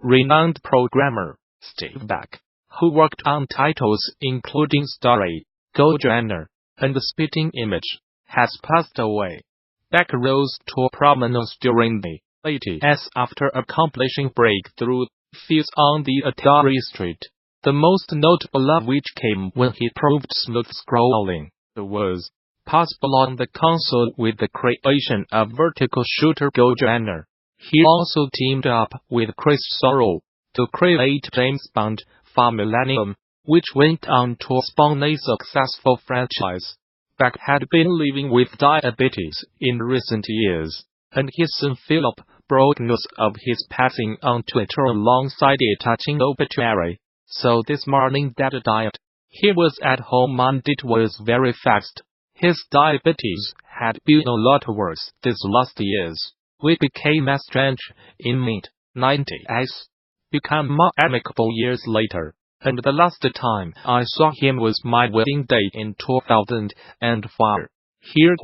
renowned programmer, Steve Bak, who worked on titles including Story, GoJunner, and The Spitting Image, has passed away. Bak rose to prominence during the 80s after accomplishing breakthrough feats on the Atari ST, the most notable of which came when he proved smooth scrolling was possible on the console with the creation of vertical shooter GoJunner. He also teamed up with Chris Sorrell to create James Bond for Millennium, which went on to spawn a successful franchise. Bak had been living with diabetes in recent years, and his son Philip broke news of his passing on Twitter alongside a touching obituary. So this morning that diet he was at home and it was very fast. His diabetes had been a lot worse these last years. We became estranged in mid-90s, became more amicable years later, and the last time I saw him was my wedding day in 2004. Here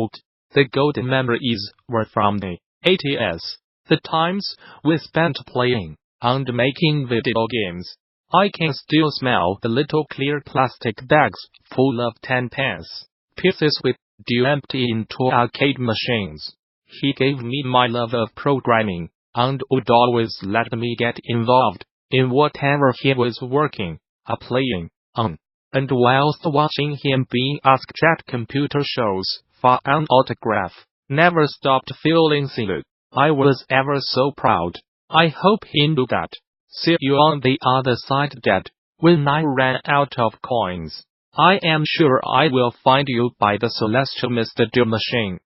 the golden memories were from the 80s, the times we spent playing and making video games. I can still smell the little clear plastic bags full of 10-pence pieces with due empty into arcade machines. He gave me my love of programming, and would always let me get involved in whatever he was working or playing on. And whilst watching him being asked at computer shows for an autograph, never stopped feeling silly. I was ever so proud. I hope he knew that. See you on the other side, Dad. When I ran out of coins, I am sure I will find you by the celestial Mr. Do machine.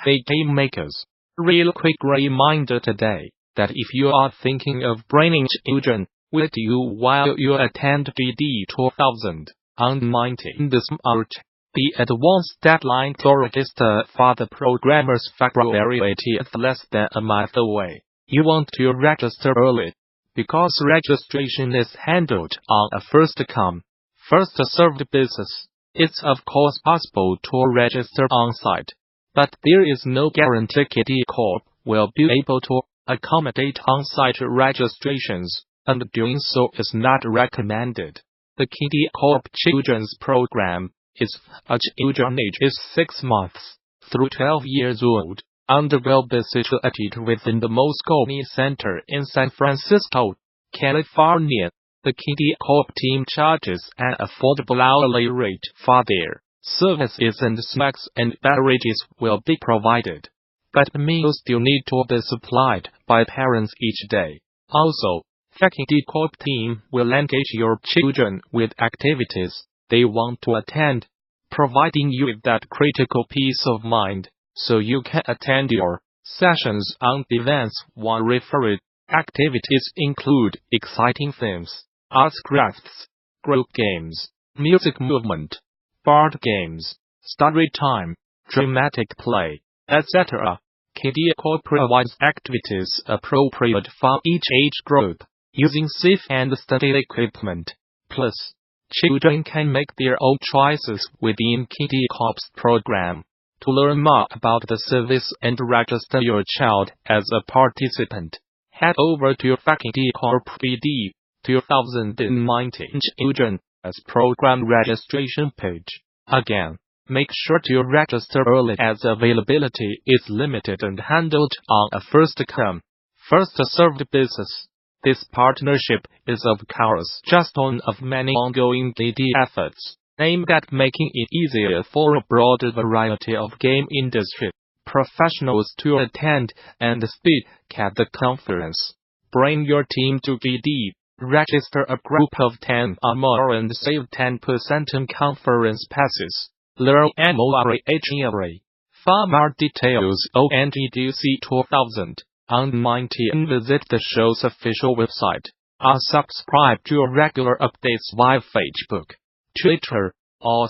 Hey game makers, real quick reminder today that if you are thinking of bringing children with you while you attend GD 2019 this March, the advance deadline to register for the programmer's February 80th less than a month away. You want to register early, because registration is handled on a first-come, first-served basis. It's of course possible to register on-site, but there is no guarantee KD Corp will be able to accommodate on-site registrations, and doing so is not recommended. The KD Corp Children's Program is a children age is 6 months through 12 years old, and will be situated within the Moscone Center in San Francisco, California. The KD Corp team charges an affordable hourly rate for their services, and snacks and beverages will be provided. But meals still need to be supplied by parents each day. Also, the KD Corp team will engage your children with activities they want to attend, providing you with that critical peace of mind, so you can attend your sessions and events while referred. Activities include exciting themes, arts crafts, group games, music movement, board games, story time, dramatic play, etc. KD Corp provides activities appropriate for each age group, using safe and steady equipment. Plus, children can make their own choices within KD Corp's program. To learn more about the service and register your child as a participant, head over to your KD Corp GD 2019 Children's Program registration page. Again, make sure to register early as availability is limited and handled on a first-come, first-served basis. This partnership is of course just one of many ongoing KD efforts, aimed at making it easier for a broader variety of game industry professionals to attend and speak at the conference. Bring your team to GD, register a group of 10 or more and save 10% on conference passes. Learn more. For more details on GDC 2019 visit the show's official website, or subscribe to regular updates via Facebook, Twitter, or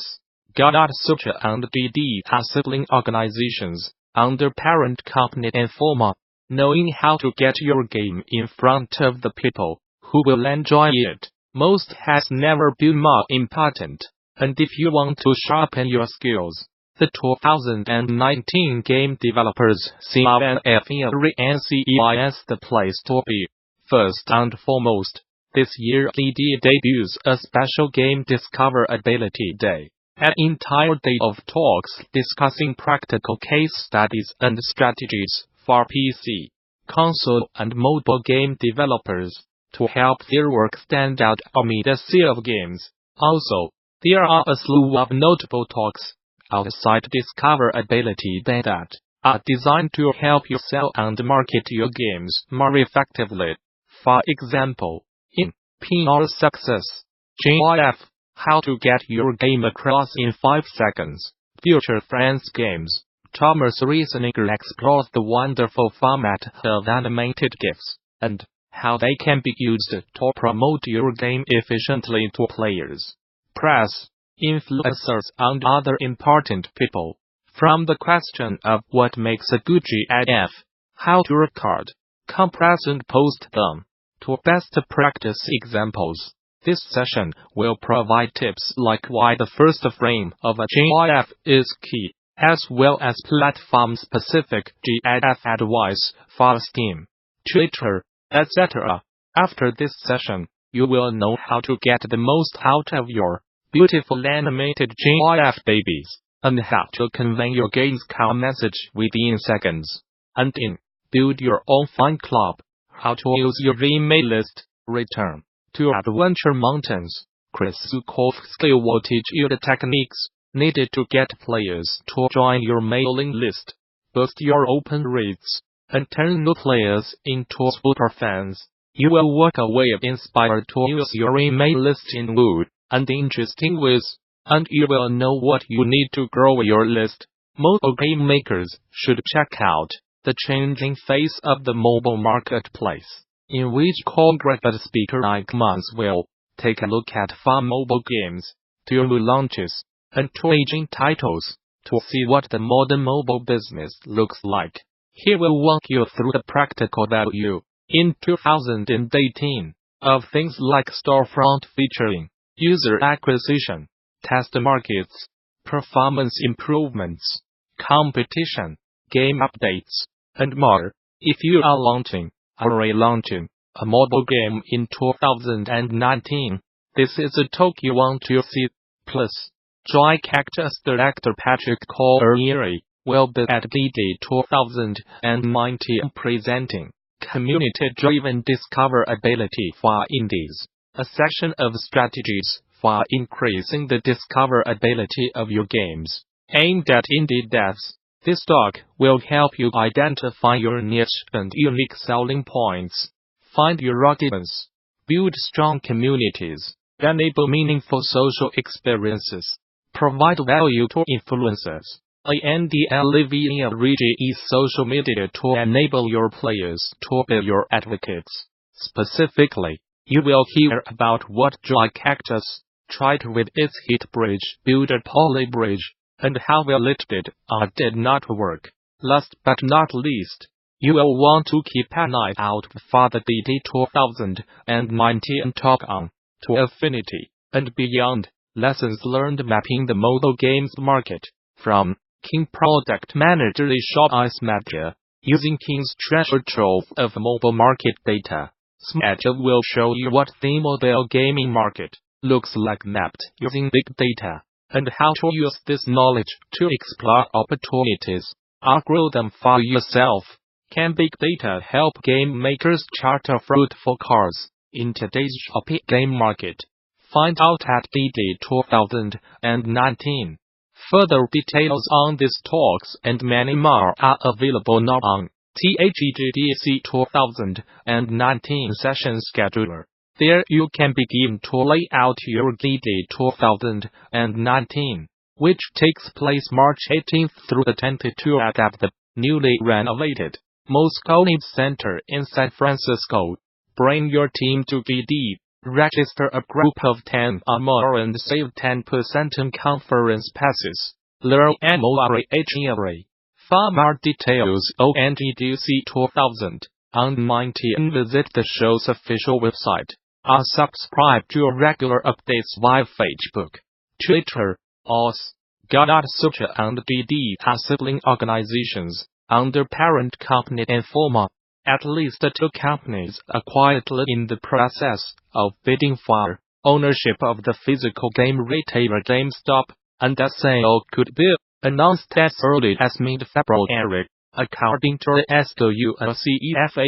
Gamasutra and GD are sibling organizations under parent company Informa. Knowing how to get your game in front of the people who will enjoy it most has never been more important. And if you want to sharpen your skills, the 2019 Game Developers CNFERY NCEI is the place to be. First and foremost, this year DD debuts a special Game Discoverability Day, an entire day of talks discussing practical case studies and strategies for PC, console and mobile game developers to help their work stand out amid a sea of games. Also, there are a slew of notable talks outside Discoverability Day that are designed to help you sell and market your games more effectively. For example, in PR Success, GIF, How to Get Your Game Across in 5 Seconds, Future Friends Games, Thomas Riesninger explores the wonderful format of animated GIFs, and how they can be used to promote your game efficiently to players, press, influencers and other important people. From the question of what makes a good GIF, how to record, compress and post them, to best practice examples, this session will provide tips like why the first frame of a GIF is key, as well as platform-specific GIF advice for Steam, Twitter, etc. After this session, you will know how to get the most out of your beautiful animated GIF babies, and how to convey your game's core message within seconds. And in Build Your Own Fan Club, how to use your email list, return to Adventure Mountains, Chris Zukovsky will teach you the techniques needed to get players to join your mailing list, boost your open rates, and turn new players into super fans. You will walk away inspired to use your email list in good and interesting ways, and you will know what you need to grow your list. Mobile game makers should check out The Changing Face of the Mobile Marketplace, in which congregate speaker Mike Mons will take a look at fun mobile games, new launches, and aging titles, to see what the modern mobile business looks like. He will walk you through the practical value, in 2018, of things like storefront featuring, user acquisition, test markets, performance improvements, competition, game updates, and more. If you are launching, or relaunching, a mobile game in 2019, this is a talk you want to see. Plus, Joy Cactus director Patrick Collieri will be at DD 2019 presenting Community-Driven Discoverability for Indies, a section of strategies for increasing the discoverability of your games, aimed at indie devs. This talk will help you identify your niche and unique selling points, find your audience, build strong communities, enable meaningful social experiences, provide value to influencers, and leverage social media to enable your players to be your advocates. Specifically, you will hear about what Joy Cactus tried with its hit bridge builder Polybridge, and how well it did or did not work. Last but not least, you will want to keep an eye out for the DD 2019 talk on To Affinity and Beyond, Lessons Learned Mapping the Mobile Games Market, from King Product Manager Shop Ice Media, using King's treasure trove of mobile market data. SMAT will show you what the mobile gaming market looks like mapped using big data, and how to use this knowledge to explore opportunities or grow them for yourself. Can big data help game makers chart a fruitful course in today's shopping game market? Find out at DD 2019. Further details on these talks and many more are available now on THEGDC 2019 session scheduler. There you can begin to lay out your DD 2019, which takes place March 18th through the 22nd at the newly renovated Moscone Center in San Francisco. Bring your team to DD, register a group of 10 or more and save 10% on conference passes. Learn more. For more details on THEGDC 2019, visit the show's official website, or subscribe to regular updates via Facebook, Twitter, OS. Gamasutra and DD are sibling organizations under parent company Informa. At least two companies are quietly in the process of bidding for ownership of the physical game retailer GameStop, and that sale could be announced as early as mid-February, according to SUNCEFAMILIA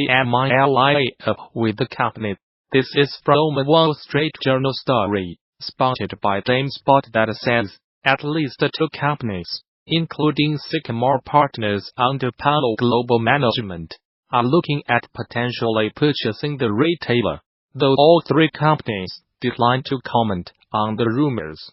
with the company. This is from a Wall Street Journal story, spotted by GameSpot, that says at least two companies, including Sycamore Partners under Palo Global Management, are looking at potentially purchasing the retailer, though all three companies declined to comment on the rumors.